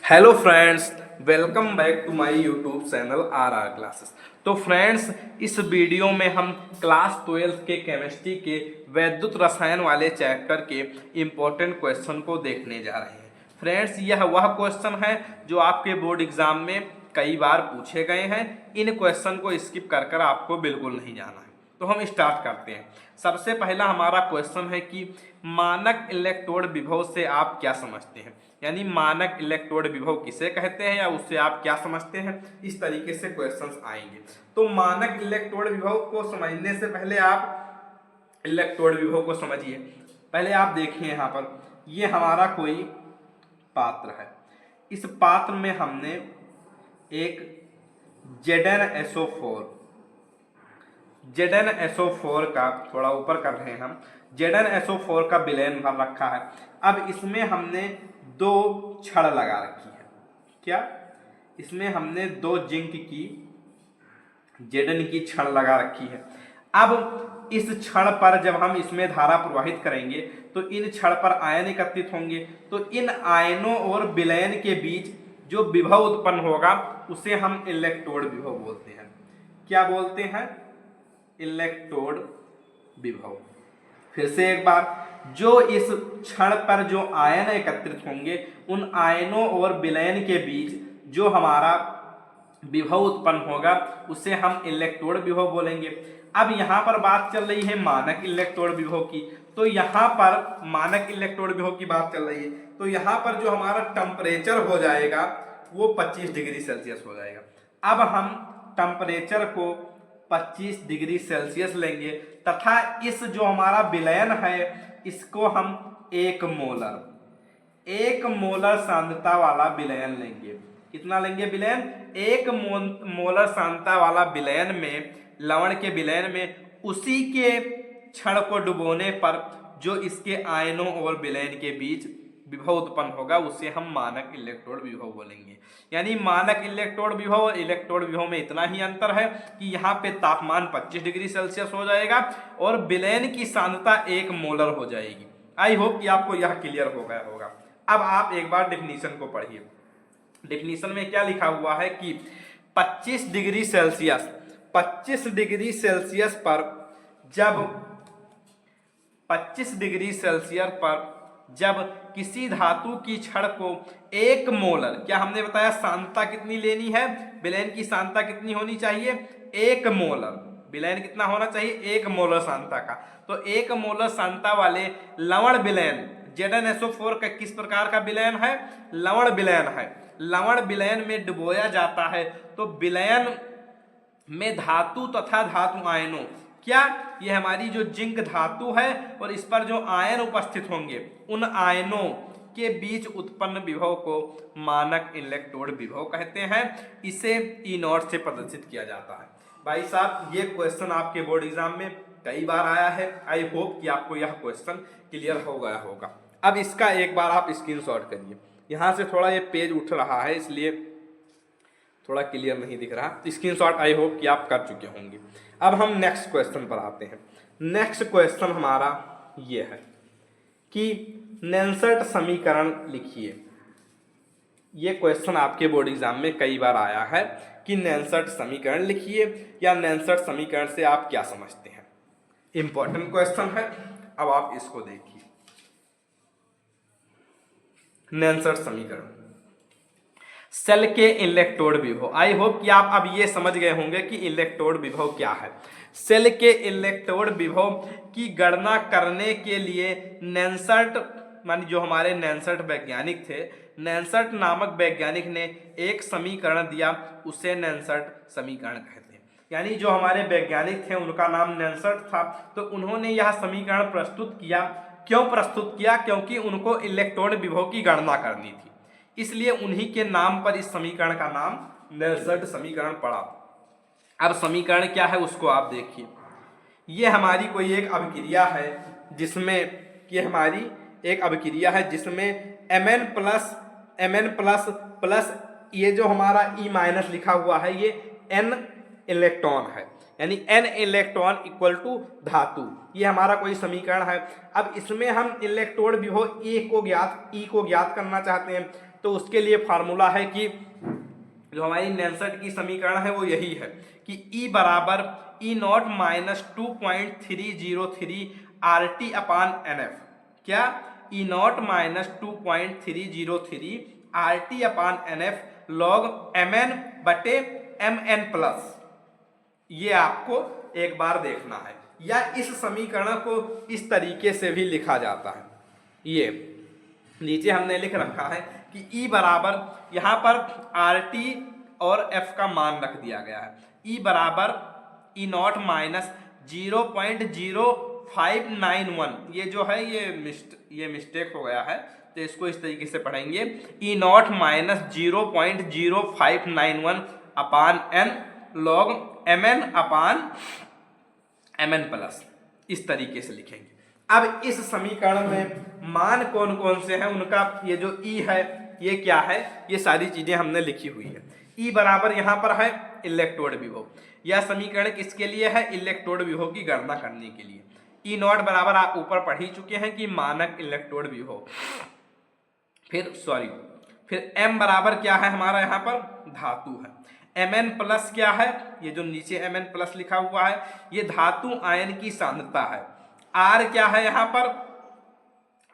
Hello friends, welcome back to my YouTube channel R classes. तो friends, इस video में हम क्लास 12 के केमिस्ट्री के वैद्युत रसायन वाले चैप्टर के इम्पोर्टेंट क्वेश्चन को देखने जा रहे हैं। फ्रेंड्स, यह वह क्वेश्चन है जो आपके बोर्ड एग्जाम में कई बार पूछे गए हैं। इन क्वेश्चन को स्किप कर कर आपको बिल्कुल नहीं जाना है। तो हम स्टार्ट करते हैं। सबसे पहला हमारा क्वेश्चन है कि मानक इलेक्ट्रोड विभव से आप क्या समझते हैं, यानी मानक इलेक्ट्रोड विभव किसे कहते हैं या उससे आप क्या समझते हैं। इस तरीके से क्वेश्चंस आएंगे। तो मानक इलेक्ट्रोड विभव को समझने से पहले आप इलेक्ट्रोड विभव को समझिए। पहले आप देखिए, यहाँ पर ये हमारा कोई पात्र है। इस पात्र में हमने एक ZnSO4 का, थोड़ा ऊपर कर रहे हैं हम, ZnSO4 का विलयन भर रखा है। अब इसमें हमने दो छड़ लगा रखी है। क्या? इसमें हमने दो जिंक की Zn की छड़ लगा रखी है। अब इस छड़ पर जब हम इसमें धारा प्रवाहित करेंगे तो इन छड़ पर आयन एकत्रित होंगे। तो इन आयनों और विलयन के बीच जो विभव उत्पन्न होगा उसे हम इलेक्ट्रोड विभव बोलते हैं। क्या बोलते हैं? इलेक्ट्रोड विभव। फिर से एक बार, जो इस छड़ पर जो आयन एकत्रित होंगे उन आयनों और विलयन के बीच जो हमारा विभव उत्पन्न होगा उसे हम इलेक्ट्रोड विभव बोलेंगे। अब यहाँ पर बात चल रही है मानक इलेक्ट्रोड विभव की। तो यहाँ पर मानक इलेक्ट्रोड विभव की बात चल रही है, तो यहाँ पर जो हमारा टेम्परेचर हो जाएगा वो 25 डिग्री सेल्सियस हो जाएगा। अब हम टेम्परेचर को 25 डिग्री सेल्सियस लेंगे तथा इस जो हमारा विलयन है इसको हम एक मोलर सांद्रता वाला विलयन लेंगे। कितना लेंगे विलयन? एक मोलर सांद्रता वाला विलयन में, लवण के विलयन में उसी के क्षण को डुबोने पर जो इसके आयनों और विलयन के बीच विभव उत्पन्न होगा उसे हम मानक इलेक्ट्रोड विभव बोलेंगे। यानी मानक इलेक्ट्रोड विभव और इलेक्ट्रोड विभव में इतना ही अंतर है कि यहाँ पे तापमान 25 डिग्री सेल्सियस हो जाएगा और विलयन की सांद्रता 1 मोलर हो जाएगी। आई होप कि आपको यह क्लियर हो गया होगा। अब आप एक बार डेफिनेशन को पढ़िए। डेफिनेशन में क्या लिखा हुआ है कि 25 डिग्री सेल्सियस पर जब 25 डिग्री सेल्सियस पर जब किसी धातु की छड़ को 1 मोलर, क्या हमने बताया सांद्रता कितनी लेनी है, विलयन की सांद्रता कितनी होनी चाहिए? 1 मोलर। विलयन कितना होना चाहिए? 1 मोलर सांद्रता का। तो 1 मोलर सांद्रता वाले लवण विलयन ZnSO4 का किस प्रकार का विलयन है? लवण विलयन है। लवण विलयन में डुबोया जाता है तो विलयन में धातु तथा धातु आयनों, क्या ये हमारी जो जिंक धातु है और इस पर जो आयन उपस्थित होंगे उन आयनों के बीच उत्पन्न विभव को मानक इलेक्ट्रोड विभव कहते हैं। इसे E0 से प्रदर्शित किया जाता है। भाई साहब, ये क्वेश्चन आपके बोर्ड एग्जाम में कई बार आया है। आई होप कि आपको यह क्वेश्चन क्लियर हो गया होगा। अब इसका एक बार आप स्क्रीनशॉट करिए। यहाँ से थोड़ा ये पेज उठ रहा है इसलिए थोड़ा क्लियर नहीं दिख रहा। तो स्क्रीनशॉट आई होप कि आप कर चुके होंगे। अब हम नेक्स्ट क्वेश्चन पर आते हैं। नेक्स्ट क्वेश्चन हमारा ये है कि नेल्सट समीकरण लिखिए। ये क्वेश्चन आपके बोर्ड एग्जाम में कई बार आया है कि नेल्सट समीकरण लिखिए या नेल्सट समीकरण से आप क्या समझते हैं। इंपॉर्टेंट क्वेश्चन है। अब आप इसको देखिए। नेल्सट समीकरण, सेल के इलेक्ट्रोड विभव। आई होप कि आप अब ये समझ गए होंगे कि इलेक्ट्रोड विभव क्या है। सेल के इलेक्ट्रोड विभव की गणना करने के लिए नेल्सट, मान जो हमारे नेल्सट वैज्ञानिक थे, नेल्सट नामक वैज्ञानिक ने एक समीकरण दिया, उसे नेल्सट समीकरण कहते हैं। यानी जो हमारे वैज्ञानिक थे उनका नाम नेल्सट था। तो उन्होंने यह समीकरण प्रस्तुत किया। क्यों प्रस्तुत किया? क्योंकि उनको इलेक्ट्रोड विभव की गणना करनी थी, इसलिए उन्हीं के नाम पर इस समीकरण का नाम नेल्सट समीकरण पड़ा। अब समीकरण क्या है उसको आप देखिए। ये हमारी कोई एक अभिक्रिया है जिसमें, ये हमारी एक अभिक्रिया है जिसमें Mn प्लस ये जो हमारा E- लिखा हुआ है ये N इलेक्ट्रॉन है, यानी N इलेक्ट्रॉन इक्वल टू धातु। ये हमारा कोई समीकरण है। अब इसमें हम इलेक्ट्रोड विभव E को ज्ञात करना चाहते हैं। तो उसके लिए फार्मूला है कि जो हमारी नेल्सन की समीकरण है वो यही है कि E बराबर E0 माइनस 2.303 RT अपान NF। क्या? E0 माइनस 2.303 RT अपान NF लॉग Mn बटे Mn प्लस। ये आपको एक बार देखना है, या इस समीकरण को इस तरीके से भी लिखा जाता है। ये नीचे हमने लिख रखा है कि E बराबर यहाँ पर RT और F का मान रख दिया गया है। E बराबर E0 माइनस 0.0591, ये जो है ये मिस्टेक हो गया है, तो इसको इस तरीके से पढ़ेंगे E0 माइनस 0.0591 अपान N लॉग Mn अपान Mn प्लस, इस तरीके से लिखेंगे। अब इस समीकरण में मान कौन कौन से हैं उनका, ये जो E है ये क्या है, ये सारी चीजें हमने लिखी हुई है। E बराबर यहाँ पर है इलेक्ट्रोड विभव, यह समीकरण किसके लिए है? इलेक्ट्रोड विभव की गणना करने के लिए। E0 बराबर आप ऊपर पढ़ ही चुके हैं कि मानक इलेक्ट्रोड विभव। फिर M बराबर क्या है हमारा यहाँ पर? धातु है। Mn प्लस क्या है? ये जो नीचे Mn प्लस लिखा हुआ है ये धातु आयन की सांद्रता है। R क्या है यहाँ पर?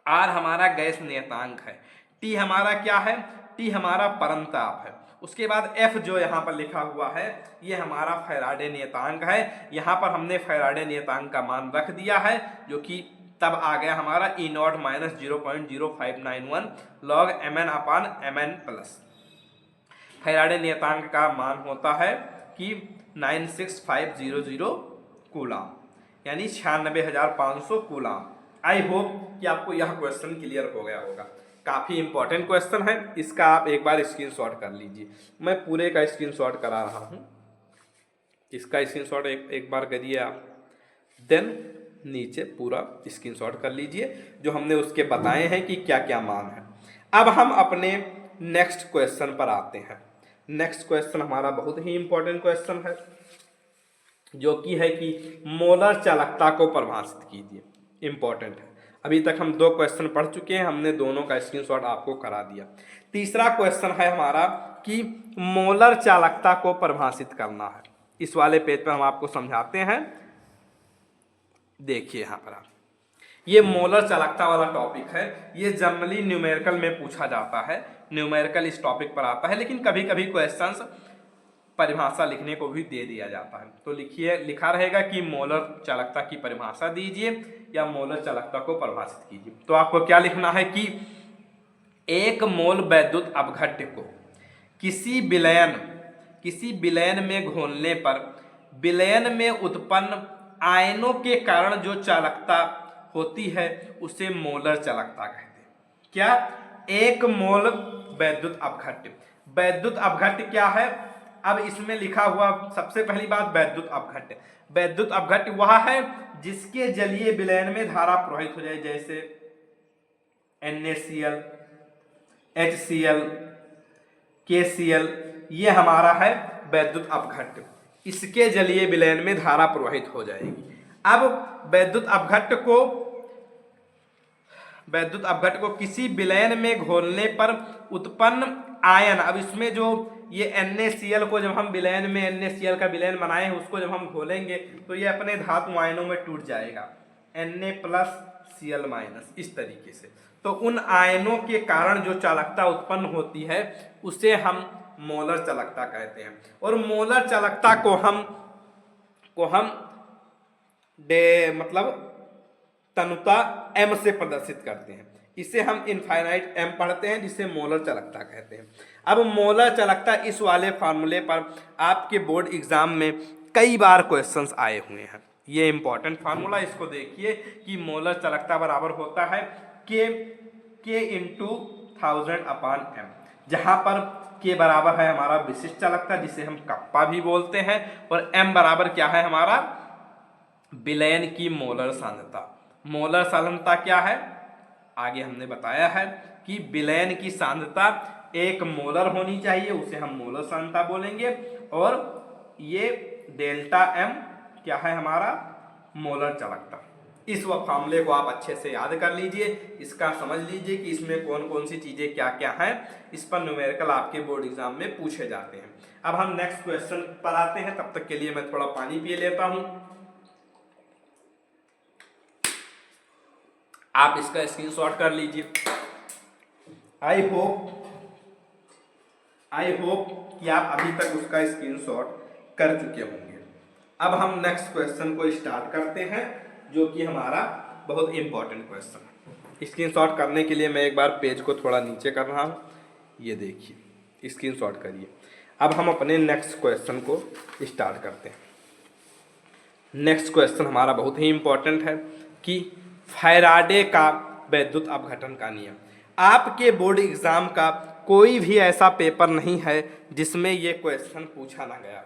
R हमारा गैस नियतांक है। T हमारा क्या है? T हमारा परंताप है। उसके बाद F जो यहाँ पर लिखा हुआ है ये हमारा फैराडे नियतांक है। यहाँ पर हमने फैराडे नियतांक का मान रख दिया है जो कि तब आ गया हमारा E0 माइनस 0.0591 लॉग Mn अपान Mn प्लस। फैराडे नियतांक का मान होता है कि 96500 कूलाम, यानी 96,500 कूलाम। आई होप कि आपको यह क्वेश्चन क्लियर हो गया होगा। काफ़ी इंपॉर्टेंट क्वेश्चन है, इसका आप एक बार स्क्रीनशॉट कर लीजिए। मैं पूरे का स्क्रीनशॉट करा रहा हूँ, इसका स्क्रीनशॉट एक बार करिए आप, देन नीचे पूरा स्क्रीनशॉट कर लीजिए जो हमने उसके बताए हैं कि क्या क्या मान है। अब हम अपने नेक्स्ट क्वेश्चन पर आते हैं। नेक्स्ट क्वेश्चन हमारा बहुत ही इंपॉर्टेंट क्वेश्चन है जो कि है कि मोलर चालकता को परिभाषित कीजिए। इंपॉर्टेंट है। अभी तक हम 2 क्वेश्चन पढ़ चुके हैं, हमने दोनों का स्क्रीनशॉट आपको करा दिया। तीसरा क्वेश्चन है हमारा कि मोलर चालकता को परिभाषित करना है। इस वाले पेज पर हम आपको समझाते हैं। देखिए यहाँ पर आप, ये मोलर चालकता वाला टॉपिक है। ये जनरली न्यूमेरिकल में पूछा जाता है, न्यूमेरिकल इस टॉपिक पर आता है, लेकिन कभी कभी क्वेश्चंस परिभाषा लिखने को भी दे दिया जाता है। तो लिखिए, लिखा रहेगा कि मोलर चालकता की परिभाषा दीजिए या मोलर चालकता को परिभाषित कीजिए। तो आपको क्या लिखना है कि एक मोल वैद्युत अपघट्य को किसी विलयन में घोलने पर विलयन में उत्पन्न आयनों के कारण जो चालकता होती है उसे मोलर चालकता कहते हैं। क्या? एक मोल वैद्युत अपघट्य। वैद्युत अपघट्य क्या है? अब इसमें लिखा हुआ सबसे पहली बात, वैद्युत अपघट्य। वैद्युत अपघट्य वह है जिसके जलीय विलयन में धारा प्रवाहित हो जाए, जैसे NaCl, HCl, KCl, ये हमारा है वैद्युत अपघट्य। इसके जलीय विलयन में धारा प्रवाहित हो जाएगी। अब वैद्युत अपघट्य को किसी विलयन में घोलने पर उत्पन्न आयन, अब इसमें जो ये NaCl को जब हम विलयन में NaCl का विलयन बनाए हैं उसको जब हम घोलेंगे तो ये अपने धातु आयनों में टूट जाएगा, Na प्लस Cl माइनस, इस तरीके से। तो उन आयनों के कारण जो चालकता उत्पन्न होती है उसे हम मोलर चालकता कहते हैं। और मोलर चालकता को हम मतलब तनुता M से प्रदर्शित करते हैं। इसे हम इनफाइनाइट M पढ़ते हैं जिसे मोलर चालकता कहते हैं। अब मोलर चालकता, इस वाले फार्मूले पर आपके बोर्ड एग्जाम में कई बार क्वेश्चंस आए हुए हैं। ये इंपॉर्टेंट फार्मूला, इसको देखिए कि मोलर चालकता बराबर होता है K इंटू 1000 अपान M, जहां पर K बराबर है हमारा विशिष्ट चालकता जिसे हम कप्पा भी बोलते हैं, और M बराबर क्या है हमारा विलयन की मोलर सांद्रता। मोलर सांद्रता क्या है? आगे हमने बताया है कि विलयन की सांद्रता 1 मोलर होनी चाहिए, उसे हम मोलर सांद्रता बोलेंगे, और ये डेल्टा M क्या है हमारा मोलर चालकता। इस फॉर्मूले को आप अच्छे से याद कर लीजिए, इसका समझ लीजिए कि इसमें कौन कौन सी चीज़ें क्या क्या हैं। इस पर न्यूमेरिकल आपके बोर्ड एग्जाम में पूछे जाते हैं। अब हम नेक्स्ट क्वेश्चन पर आते हैं, तब तक के लिए मैं थोड़ा पानी पी लेता हूं। आप इसका स्क्रीनशॉट कर लीजिए। आई होप कि आप अभी तक उसका स्क्रीनशॉट कर चुके होंगे। अब हम नेक्स्ट क्वेश्चन को स्टार्ट करते हैं, जो कि हमारा बहुत इंपॉर्टेंट क्वेश्चन है। स्क्रीनशॉट करने के लिए मैं एक बार पेज को थोड़ा नीचे कर रहा हूँ, ये देखिए, स्क्रीनशॉट करिए। अब हम अपने नेक्स्ट क्वेश्चन को स्टार्ट करते हैं। नेक्स्ट क्वेश्चन हमारा बहुत ही इंपॉर्टेंट है कि फैराडे का वैद्युत अपघटन का नियम। आपके बोर्ड एग्जाम का कोई भी ऐसा पेपर नहीं है जिसमें ये क्वेश्चन पूछा ना गया।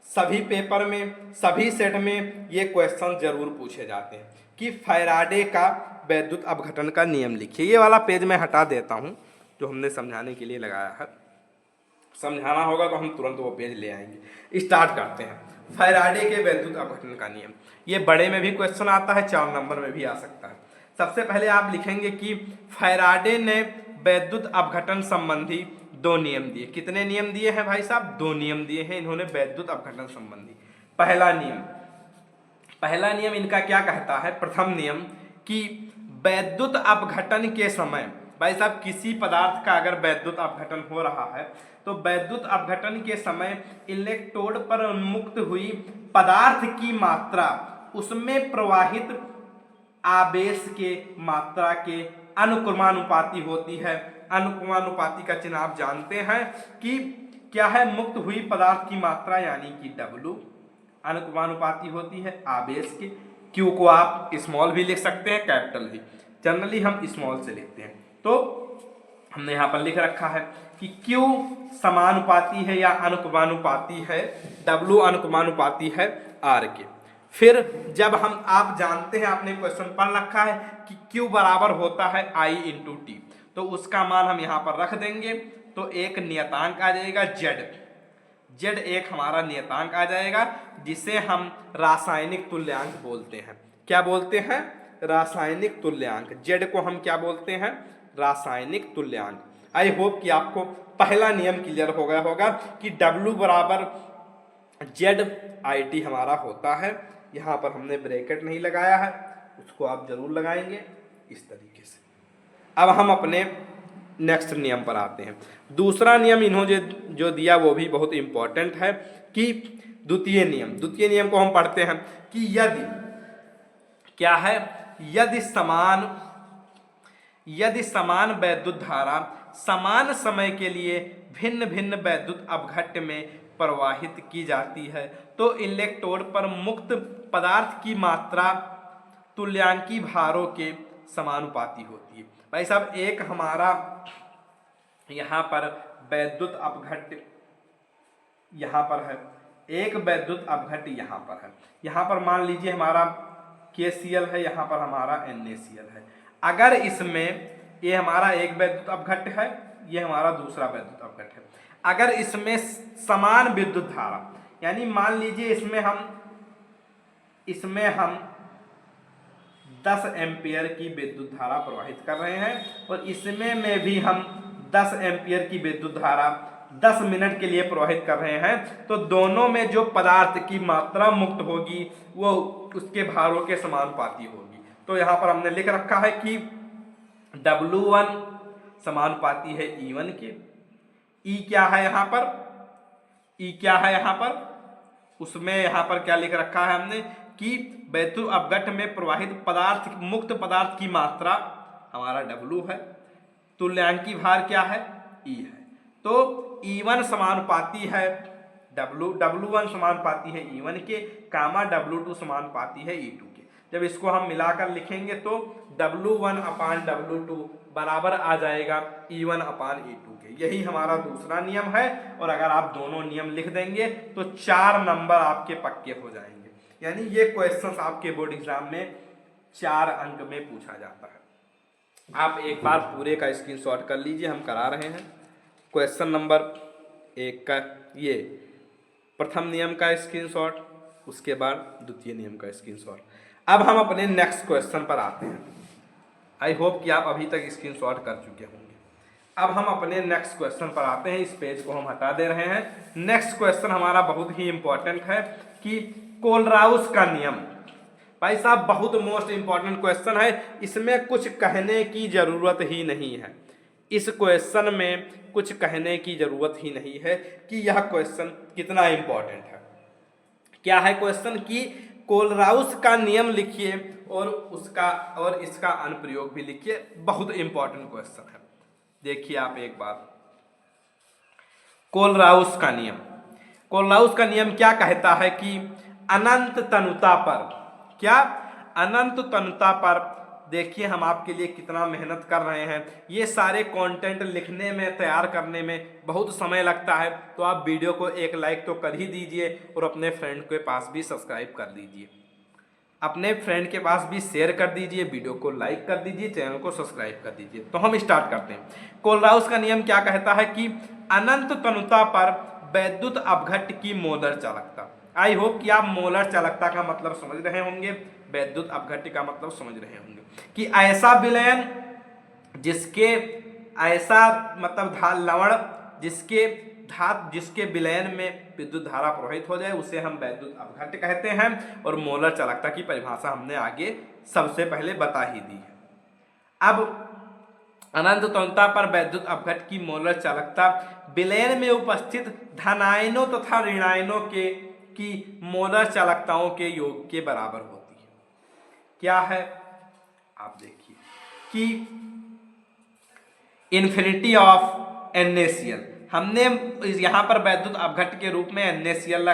सभी पेपर में, सभी सेट में ये क्वेश्चन जरूर पूछे जाते हैं कि फैराडे का वैद्युत अपघटन का नियम लिखिए। ये वाला पेज मैं हटा देता हूँ जो हमने समझाने के लिए लगाया है। समझाना होगा तो हम तुरंत वो पेज ले आएंगे। स्टार्ट करते हैं। फैराडे के वैद्युत अपघटन का नियम, ये बड़े में भी क्वेश्चन आता है, 4 नंबर में भी आ सकता है। सबसे पहले आप लिखेंगे कि फैराडे ने वैद्युत अपघटन संबंधी 2 नियम दिए। कितने नियम दिए हैं भाई साहब? 2 नियम दिए हैं इन्होंने वैद्युत अपघटन संबंधी। पहला नियम इनका क्या कहता है? प्रथम नियम कि वैद्युत अपघटन के समय, भाई साहब किसी पदार्थ का अगर वैद्युत अपघटन हो रहा है तो वैद्युत अपघटन के समय इलेक्ट्रोड पर उन्मुक्त हुई पदार्थ की मात्रा उसमें प्रवाहित आवेश के मात्रा के अनुक्रमानुपाती होती है। अनुक्रमानुपाती का चिन्ह आप जानते हैं कि क्या है? मुक्त हुई पदार्थ की मात्रा यानी कि W अनुक्रमानुपाती होती है आवेश के। Q को आप स्मॉल भी लिख सकते हैं, कैपिटल भी। जनरली हम स्मॉल से लिखते हैं। तो हमने यहाँ पर लिख रखा है कि Q समानुपाती है या अनुक्रमानुपाती है, W अनुक्रमानुपाती है R के। फिर जब आप जानते हैं, आपने क्वेश्चन पढ़ रखा है कि Q बराबर होता है I × T, तो उसका मान हम यहाँ पर रख देंगे। तो एक नियतांक आ जाएगा Z एक हमारा नियतांक आ जाएगा, जिसे हम रासायनिक तुल्यांक बोलते हैं। क्या बोलते हैं? रासायनिक तुल्यांक। Z को हम क्या बोलते हैं? रासायनिक तुल्यांक। आई होप कि आपको पहला नियम क्लियर हो गया होगा कि W बराबर ZIT हमारा होता है। यहाँ पर हमने ब्रैकेट नहीं लगाया है, उसको आप जरूर लगाएंगे इस तरीके से। अब हम अपने नेक्स्ट नियम पर आते हैं। दूसरा नियम इन्होंने जो दिया वो भी बहुत इंपॉर्टेंट है कि द्वितीय नियम को हम पढ़ते हैं कि यदि क्या है? यदि समान वैद्युत धारा समान समय के लिए भिन्न भिन्न वैद्युत अपघट्य में प्रवाहित की जाती है तो इलेक्ट्रोड पर मुक्त पदार्थ की मात्रा तुल्यांकी भारों के समानुपाती होती है। भाई साहब एक हमारा यहाँ पर वैद्युत अपघट्य यहाँ पर है, एक वैद्युत अपघट्य यहाँ पर है। यहाँ पर मान लीजिए हमारा KCl है, यहाँ पर हमारा NaCl है। अगर इसमें ये हमारा एक वैद्युत अपघट्य है, ये हमारा दूसरा वैद्युत अपघट्य है, अगर इसमें समान विद्युत धारा, यानी मान लीजिए इसमें हम 10 एम्पियर की विद्युत धारा प्रवाहित कर रहे हैं और इसमें में भी हम 10 एम्पियर की विद्युत धारा 10 मिनट के लिए प्रवाहित कर रहे हैं, तो दोनों में जो पदार्थ की मात्रा मुक्त होगी वो उसके भारों के समानुपाती होगी। तो यहाँ पर हमने लिख रखा है कि W1 समानुपाती है E1 के। E क्या है यहाँ पर? E क्या है यहाँ पर? उसमें यहाँ पर क्या लिख रखा है हमने कि वैद्युत अपघट्य में प्रवाहित मुक्त पदार्थ की मात्रा हमारा W है, तुल्यांकी भार क्या है? E है। तो E1 समानुपाती है W1 समानुपाती है E1 के, कामा W2 समानुपाती है E2 के। जब इसको हम मिलाकर लिखेंगे तो W1/W2 बराबर आ जाएगा E1/E2 के। यही हमारा दूसरा नियम है और अगर आप दोनों नियम लिख देंगे तो 4 नंबर आपके पक्के हो जाएंगे। यानी ये क्वेश्चंस आपके बोर्ड एग्जाम में 4 अंक में पूछा जाता है। आप एक बार पूरे का स्क्रीनशॉट कर लीजिए, हम करा रहे हैं। क्वेश्चन नंबर 1 का ये प्रथम नियम का स्क्रीनशॉट, उसके बाद द्वितीय नियम का स्क्रीनशॉट। अब हम अपने नेक्स्ट क्वेश्चन पर आते हैं। आई होप कि आप अभी तक स्क्रीनशॉट कर चुके होंगे। अब हम अपने नेक्स्ट क्वेश्चन पर आते हैं। इस पेज को हम हटा दे रहे हैं। नेक्स्ट क्वेश्चन हमारा बहुत ही इंपॉर्टेंट है कि कोलराउस का नियम। भाई साहब बहुत मोस्ट इंपॉर्टेंट क्वेश्चन है, इसमें कुछ कहने की जरूरत ही नहीं है। इस क्वेश्चन में कुछ कहने की जरूरत ही नहीं है कि यह क्वेश्चन कितना इंपॉर्टेंट है। क्या है क्वेश्चन कि कोलराउस का नियम लिखिए और इसका अनुप्रयोग भी लिखिए। बहुत इंपॉर्टेंट क्वेश्चन है। देखिए आप एक बार, कोलराउस का नियम। कोलराउस का नियम क्या कहता है कि अनंत तनुता पर, क्या अनंत तनुता पर, देखिए हम आपके लिए कितना मेहनत कर रहे हैं। ये सारे कंटेंट लिखने में, तैयार करने में बहुत समय लगता है, तो आप वीडियो को एक लाइक तो कर ही दीजिए और अपने फ्रेंड के पास भी सब्सक्राइब कर दीजिए, अपने फ्रेंड के पास भी शेयर कर दीजिए, वीडियो को लाइक कर दीजिए, चैनल को सब्सक्राइब कर दीजिए। तो हम स्टार्ट करते हैं। कोलराउस का नियम क्या कहता है कि अनंत तनुता पर वैद्युत अपघट्य की मोलर चालकता। आई होप कि आप मोलर चालकता का मतलब समझ रहे होंगे, वैद्युत अपघट्य का मतलब समझ रहे होंगे कि ऐसा विलयन जिसके, ऐसा मतलब लवण जिसके विलयन में विद्युत धारा प्रवाहित हो जाए उसे हम वैद्युत अपघट्य कहते हैं। और मोलर चालकता की परिभाषा हमने आगे सबसे पहले बता ही दी है। अब अनंत तनुता पर वैद्युत अपघट्य की मोलर चालकता विलयन में उपस्थित धनायनों तथा ऋणायनों की मोलर चालकताओं के योग के बराबर होती है। क्या है आप देखिए कि इन्फिनिटी ऑफ NaCl, हमने यहाँ पर वैद्युत अपघट्य के रूप में NaCl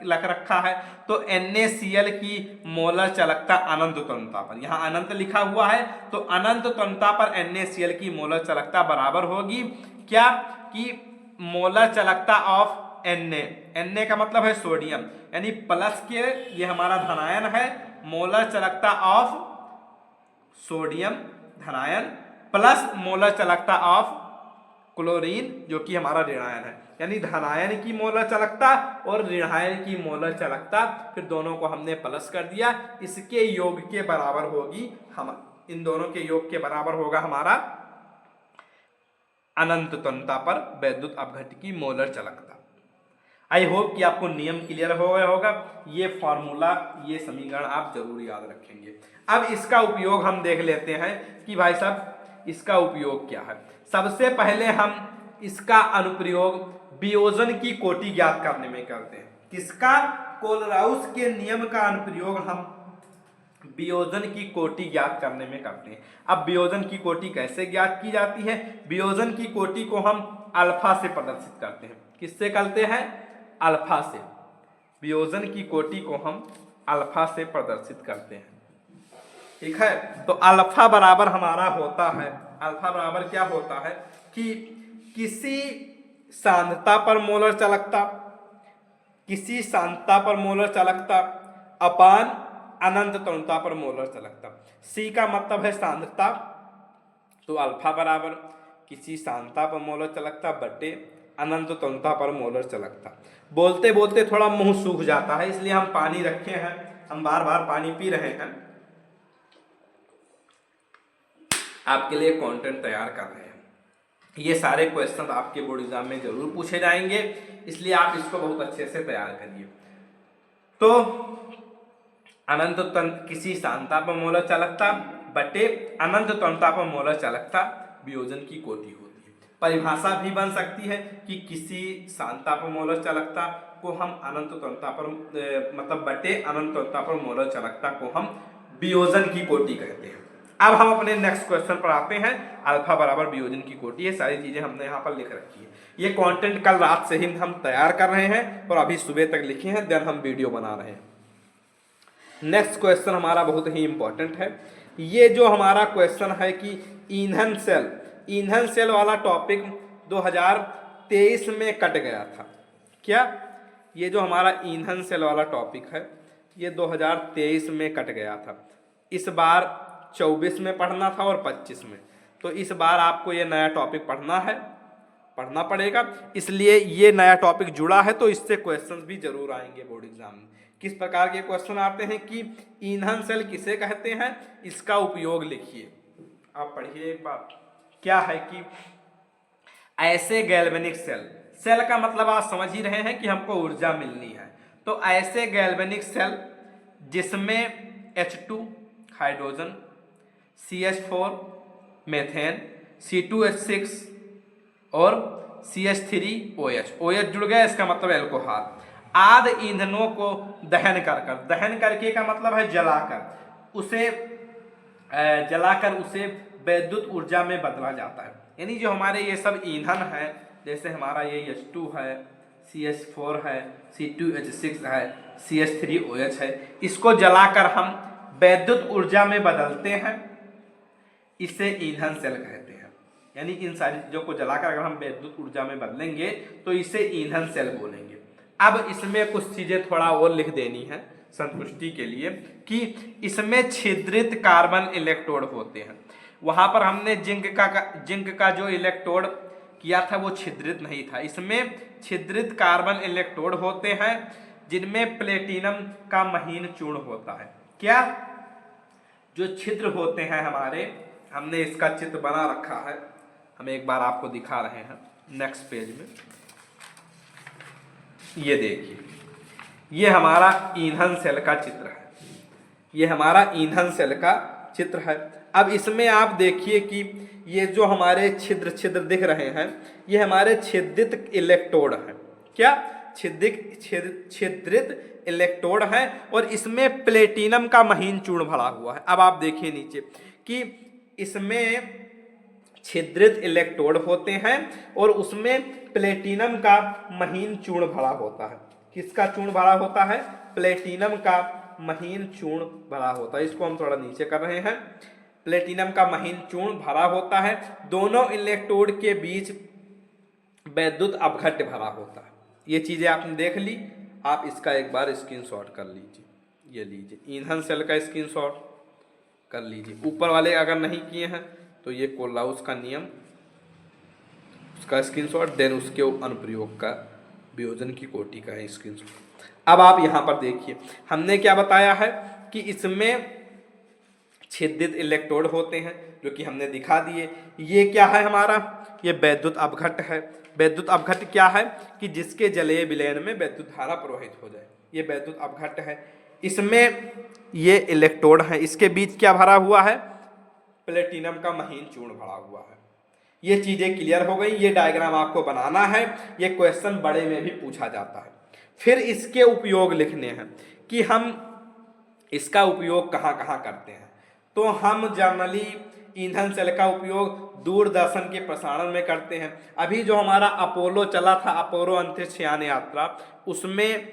लख रखा है, तो NaCl की मोलर चालकता अनंत तनुता पर, यहाँ अनंत लिखा हुआ है, तो अनंत तनुता पर NaCl की मोलर चालकता बराबर होगी क्या कि मोलर चालकता ऑफ Na का मतलब है सोडियम, यानी प्लस के, ये हमारा धनायन है, मोलर चालकता ऑफ सोडियम धनायन प्लस मोलर चालकता ऑफ क्लोरीन जो कि हमारा ऋणायन है, यानी धनायन की मोलर चालकता और ऋणायन की मोलर चालकता, फिर दोनों को हमने प्लस कर दिया, इसके योग के बराबर होगी, हम इन दोनों के योग के बराबर होगा हमारा अनंत तनुता पर वैद्युत अपघट्य की मोलर चालकता। आई होप कि आपको नियम क्लियर हो गया होगा। ये फॉर्मूला, ये समीकरण आप जरूर याद रखेंगे। अब इसका उपयोग हम देख लेते हैं कि भाई साहब इसका उपयोग क्या है। सबसे पहले हम इसका अनुप्रयोग वियोजन की कोटि ज्ञात करने में करते हैं। किसका? कोलराउस के नियम का अनुप्रयोग हम वियोजन की कोटि ज्ञात करने में करते हैं। अब वियोजन की कोटि कैसे ज्ञात की जाती है? वियोजन की कोटि को हम अल्फा से प्रदर्शित करते हैं। किससे करते हैं? अल्फा से। वियोजन की कोटि को हम अल्फा से प्रदर्शित करते हैं। ठीक है, तो अल्फा बराबर हमारा होता है, अल्फा बराबर क्या होता है कि किसी सांद्रता पर मोलर चालकता, किसी सांद्रता पर मोलर चालकता अपान अनंत तनुता पर मोलर चालकता। सी का मतलब है सांद्रता, तो अल्फा बराबर किसी सांद्रता पर मोलर चालकता बटे अनंत तनुता पर मोलर चालकता। बोलते बोलते थोड़ा मुंह सूख जाता है, इसलिए हम पानी रखे हैं, हम बार बार पानी पी रहे हैं, आपके लिए कंटेंट तैयार कर रहे हैं। ये सारे क्वेश्चन आपके बोर्ड एग्जाम में जरूर पूछे जाएंगे, इसलिए आप इसको बहुत अच्छे से तैयार करिए। तो अनंत किसी सांद्रता पर मोलर चालकता बटे अनंत तनुता पर मोलर चालकता वियोजन की कोटि होती है। परिभाषा भी बन सकती है कि किसी सांद्रता पर मोलर चालकता को हम अनंत तनुता पर मतलब बटे अनंत तनुता पर मोलर चालकता को हम वियोजन की कोटि कहते हैं। अब हम अपने नेक्स्ट क्वेश्चन पर आते हैं। अल्फा बराबर वियोजन की कोटि, ये सारी चीजें हमने यहाँ पर लिख रखी है। ये कंटेंट कल रात से ही हम तैयार कर रहे हैं और अभी सुबह तक लिखे हैं, देन हम वीडियो बना रहे हैं। नेक्स्ट क्वेश्चन हमारा बहुत ही इंपॉर्टेंट है। ये जो हमारा क्वेश्चन है कि ईंधन सेल वाला टॉपिक 2023 में कट गया था। क्या? ये जो हमारा ईंधन सेल वाला टॉपिक है ये 2023 में कट गया था। इस बार 24 में पढ़ना था और 25 में, तो इस बार आपको ये नया टॉपिक पढ़ना है, पढ़ना पड़ेगा। इसलिए ये नया टॉपिक जुड़ा है तो इससे क्वेश्चंस भी जरूर आएंगे बोर्ड एग्जाम में। किस प्रकार के क्वेश्चन आते हैं कि ईंधन सेल किसे कहते हैं, इसका उपयोग लिखिए। आप पढ़िए एक बार, क्या है कि ऐसे गैल्वेनिक सेल, सेल का मतलब आप समझ ही रहे हैं कि हमको ऊर्जा मिलनी है, तो ऐसे गैल्वेनिक सेल जिसमें H2 hydrogen, CH4 methane, C2H6 और CH3OH, OH जुड़ गया, इसका मतलब एल्कोहल, आदि ईंधनों को दहन करके का मतलब है जलाकर उसे विद्युत ऊर्जा में बदला जाता है। यानी जो हमारे ये सब ईंधन है, जैसे हमारा ये H2 है, CH4 है, C2H6 है, CH3OH है, इसको जलाकर हम विद्युत ऊर्जा में बदलते हैं, इसे ईंधन सेल कहते हैं। यानी इन सारी चीजों को जलाकर अगर हम विद्युत ऊर्जा में बदलेंगे तो इसे ईंधन सेल बोलेंगे। अब इसमें कुछ चीजें थोड़ा और लिख देनी है संतुष्टि के लिए कि इसमें छिद्रित कार्बन इलेक्ट्रोड होते हैं। वहां पर हमने जिंक का जो इलेक्ट्रोड किया था वो छिद्रित नहीं था, इसमें छिद्रित कार्बन इलेक्ट्रोड होते हैं जिनमें प्लेटिनम का महीन चूर्ण होता है। क्या जो छिद्र होते हैं हमारे, हमने इसका चित्र बना रखा है, हम एक बार आपको दिखा रहे हैं नेक्स्ट पेज में। ये देखिए, ये हमारा ईंधन सेल का चित्र है, ये हमारा ईंधन सेल का चित्र है। अब इसमें आप देखिए कि ये जो हमारे छिद्र दिख रहे हैं, ये हमारे छिद्रित इलेक्ट्रोड हैं। क्या छिद्रित इलेक्ट्रोड है और इसमें प्लेटिनम का महीन चूर्ण भरा हुआ है। अब आप देखिए नीचे कि इसमें छिद्रित इलेक्ट्रोड होते हैं और उसमें प्लेटिनम का महीन चूर्ण भरा होता है। किसका चूर्ण भरा होता है? प्लेटिनम का महीन चूर्ण भरा होता है। इसको हम थोड़ा नीचे कर रहे हैं। प्लेटिनम का महीन चूर्ण भरा होता है, दोनों इलेक्ट्रोड के बीच विद्युत अपघट्य भरा होता है। ये चीजें आपने देख ली, आप इसका एक बार स्क्रीनशॉट कर लीजिए। ये लीजिए ईंधन सेल का स्क्रीनशॉट कर लीजिए। ऊपर वाले अगर नहीं किए हैं तो ये कोल्हाउस का नियम, उसका स्क्रीनशॉट, देन उसके अनुप्रयोग का वियोजन की कोटि का है स्क्रीनशॉट। अब आप यहाँ पर देखिए हमने क्या बताया है कि इसमें छिद्रित इलेक्ट्रोड होते हैं जो कि हमने दिखा दिए। ये क्या है हमारा? ये विद्युत अपघट्य है। विद्युत अपघट्य क्या है कि जिसके जलीय विलयन में विद्युत धारा प्रवाहित हो जाए, ये विद्युत अपघट्य है। इसमें ये इलेक्ट्रोड है, इसके बीच क्या भरा हुआ है? प्लेटिनम का महीन चूर्ण भरा हुआ है। ये चीजें क्लियर हो गई। ये डायग्राम आपको बनाना है, ये क्वेश्चन बड़े में भी पूछा जाता है। फिर इसके उपयोग लिखने हैं कि हम इसका उपयोग कहाँ कहाँ करते हैं। तो हम जनरली ईंधन सेल का उपयोग दूरदर्शन के प्रसारण में करते हैं। अभी जो हमारा अपोलो चला था, अपोलो अंतरिक्ष यान यात्रा, उसमें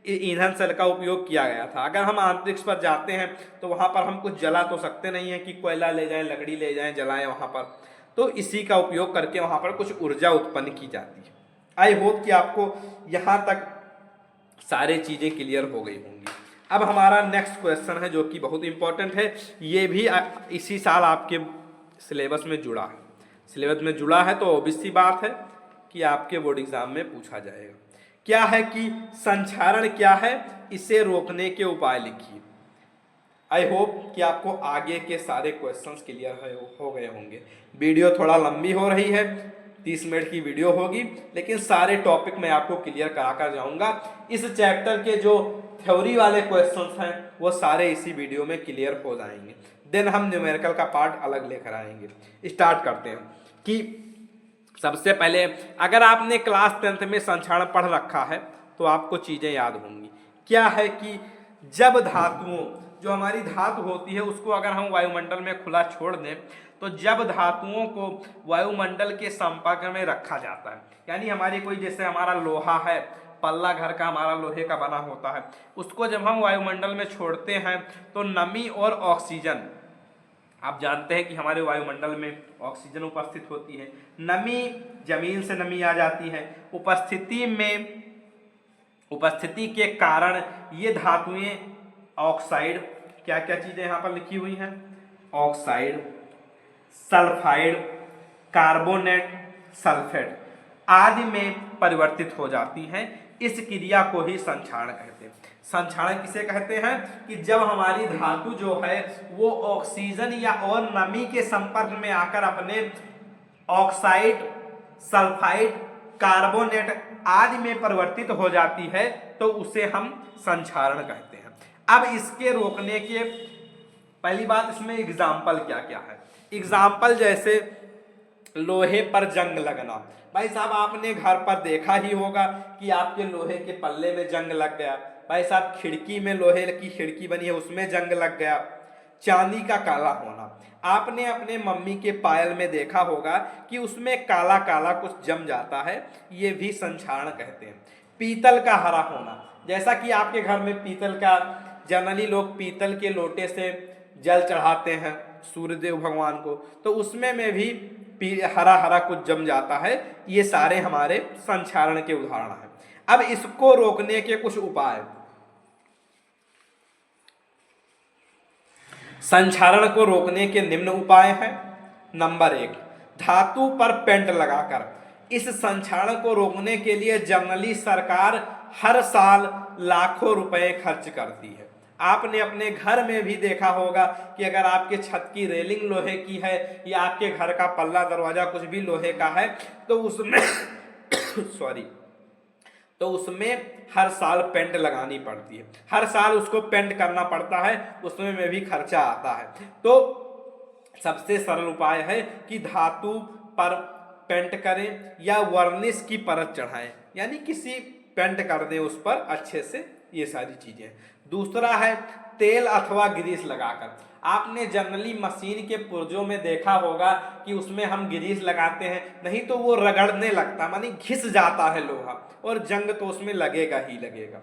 ईंधन सेल का उपयोग किया गया था। अगर हम अंतरिक्ष पर जाते हैं तो वहां पर हम कुछ जला तो सकते नहीं है कि कोयला ले जाएं, लकड़ी ले जाएं, जलाएं वहां पर, तो इसी का उपयोग करके वहां पर कुछ ऊर्जा उत्पन्न की जाती है। आई होप कि आपको यहाँ तक सारी चीजें क्लियर हो गई होंगी। अब हमारा नेक्स्ट क्वेश्चन है जो कि बहुत इंपॉर्टेंट है, ये भी इसी साल आपके सिलेबस में जुड़ा है। सिलेबस में जुड़ा है तो ऑब्वियस सी बात है कि आपके बोर्ड एग्जाम में पूछा जाएगा। क्या है कि संक्षारण क्या है, इसे रोकने के उपाय लिखिए। आई होप कि आपको आगे के सारे क्वेश्चंस क्लियर हो गए होंगे। वीडियो थोड़ा लंबी हो रही है, 30 मिनट की वीडियो होगी, लेकिन सारे टॉपिक मैं आपको क्लियर करा कर जाऊंगा। इस चैप्टर के जो थ्योरी वाले क्वेश्चंस हैं वो सारे इसी वीडियो में क्लियर हो जाएंगे। देन हम न्यूमेरिकल का पार्ट अलग लेकर आएंगे। स्टार्ट करते हैं कि सबसे पहले अगर आपने क्लास 10th में संक्षारण पढ़ रखा है तो आपको चीजें याद होंगी। क्या है कि जब धातुओं, जो हमारी धातु होती है उसको अगर हम वायुमंडल में खुला छोड़ दें, तो जब धातुओं को वायुमंडल के संपर्क में रखा जाता है, यानी हमारी कोई, जैसे हमारा लोहा है, पल्ला घर का हमारा लोहे का बना होता है, उसको जब हम वायुमंडल में छोड़ते हैं तो नमी और ऑक्सीजन, आप जानते हैं कि हमारे वायुमंडल में ऑक्सीजन उपस्थित होती है, नमी जमीन से नमी आ जाती है, उपस्थिति के कारण ये धातुएं ऑक्साइड, क्या क्या चीजें यहाँ पर लिखी हुई हैं? ऑक्साइड, सल्फाइड, कार्बोनेट, सल्फेट, आदि में परिवर्तित हो जाती हैं। इस क्रिया को ही संक्षारण कहते हैं। संक्षारण किसे कहते हैं कि जब हमारी धातु जो है वो ऑक्सीजन या और नमी के संपर्क में आकर अपने ऑक्साइड, सल्फाइड, कार्बोनेट आदि में परिवर्तित हो जाती है तो उसे हम संक्षारण कहते हैं। अब इसके रोकने के पहली बात इसमें एग्जाम्पल क्या क्या है। एग्जाम्पल जैसे लोहे पर जंग लगना। भाई साहब आपने घर पर देखा ही होगा कि आपके लोहे के पल्ले में जंग लग गया। भाई साहब खिड़की में लोहे की खिड़की बनी है उसमें जंग लग गया। चांदी का काला होना, आपने अपने मम्मी के पायल में देखा होगा कि उसमें काला काला कुछ जम जाता है, ये भी संक्षारण कहते हैं। पीतल का हरा होना, जैसा कि आपके घर में पीतल का जनरली लोग पीतल के लोटे से जल चढ़ाते हैं सूर्यदेव भगवान को, तो उसमें में भी हरा हरा कुछ जम जाता है। ये सारे हमारे संक्षारण के उदाहरण हैं। अब इसको रोकने के कुछ उपाय। संक्षारण को रोकने के निम्न उपाय हैं। नंबर 1, धातु पर पेंट लगाकर। इस संक्षारण को रोकने के लिए जनरली सरकार हर साल लाखों रुपए खर्च करती है। आपने अपने घर में भी देखा होगा कि अगर आपके छत की रेलिंग लोहे की है या आपके घर का पल्ला दरवाजा कुछ भी लोहे का है तो उसमें तो उसमें हर साल पेंट लगानी पड़ती है, हर साल उसको पेंट करना पड़ता है, उसमें में भी खर्चा आता है। तो सबसे सरल उपाय है कि धातु पर पेंट करें या वर्निश की परत चढ़ाएं, यानी किसी पेंट कर दें उस पर अच्छे से, ये सारी चीजें। दूसरा है तेल अथवा ग्रीस लगाकर। आपने जनरली मशीन के पुर्जों में देखा होगा कि उसमें हम ग्रीस लगाते हैं, नहीं तो वो रगड़ने लगता, मानी घिस जाता है लोहा और जंग तो उसमें लगेगा ही लगेगा।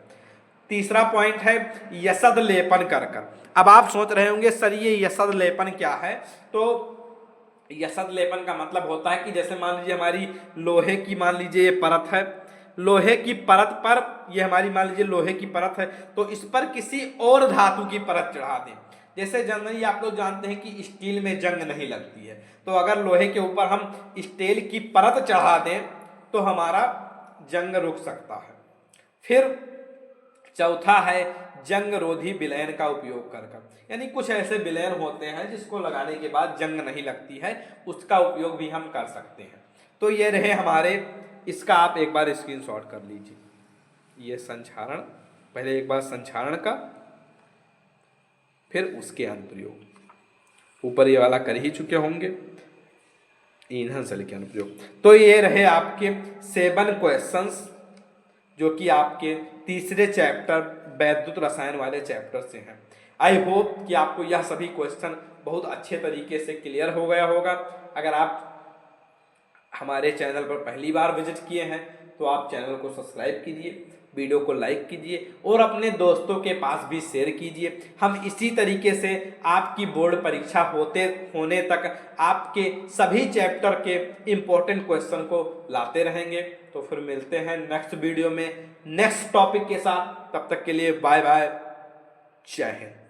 तीसरा पॉइंट है यसद लेपन कर कर। अब आप सोच रहे होंगे सर ये यसद लेपन क्या है। तो यसद लेपन का मतलब होता है कि जैसे मान लीजिए हमारी लोहे की मान लीजिए ये परत है, लोहे की परत पर ये हमारी मान लीजिए लोहे की परत है, तो इस पर किसी और धातु की परत चढ़ा दें। जैसे जनरली आप लोग जानते हैं कि स्टील में जंग नहीं लगती है, तो अगर लोहे के ऊपर हम स्टील की परत चढ़ा दें तो हमारा जंग रुक सकता है। फिर चौथा है जंग रोधी विलयन का उपयोग कर, यानी कुछ ऐसे विलयन होते हैं जिसको लगाने के बाद जंग नहीं लगती है, उसका उपयोग भी हम कर सकते हैं। तो ये रहे हमारे, इसका आप एक बार स्क्रीनशॉट कर लीजिए। ये संक्षारण, पहले एक बार संक्षारण का, फिर उसके अनुप्रयोग। ऊपर ये वाला कर ही चुके होंगे, ईंधन से लेकर अनुप्रयोग। तो ये रहे आपके 7 क्वेश्चंस जो कि आपके तीसरे चैप्टर वैद्युत रसायन वाले चैप्टर से हैं। आई होप कि आपको यह सभी क्वेश्चन बहुत अच्छे तरीके से क्लियर हो गया होगा। अगर आप हमारे चैनल पर पहली बार विजिट किए हैं तो आप चैनल को सब्सक्राइब कीजिए, वीडियो को लाइक कीजिए और अपने दोस्तों के पास भी शेयर कीजिए। हम इसी तरीके से आपकी बोर्ड परीक्षा होने तक आपके सभी चैप्टर के इम्पोर्टेंट क्वेश्चन को लाते रहेंगे। तो फिर मिलते हैं नेक्स्ट वीडियो में नेक्स्ट टॉपिक के साथ। तब तक के लिए बाय बाय, जय हिंद।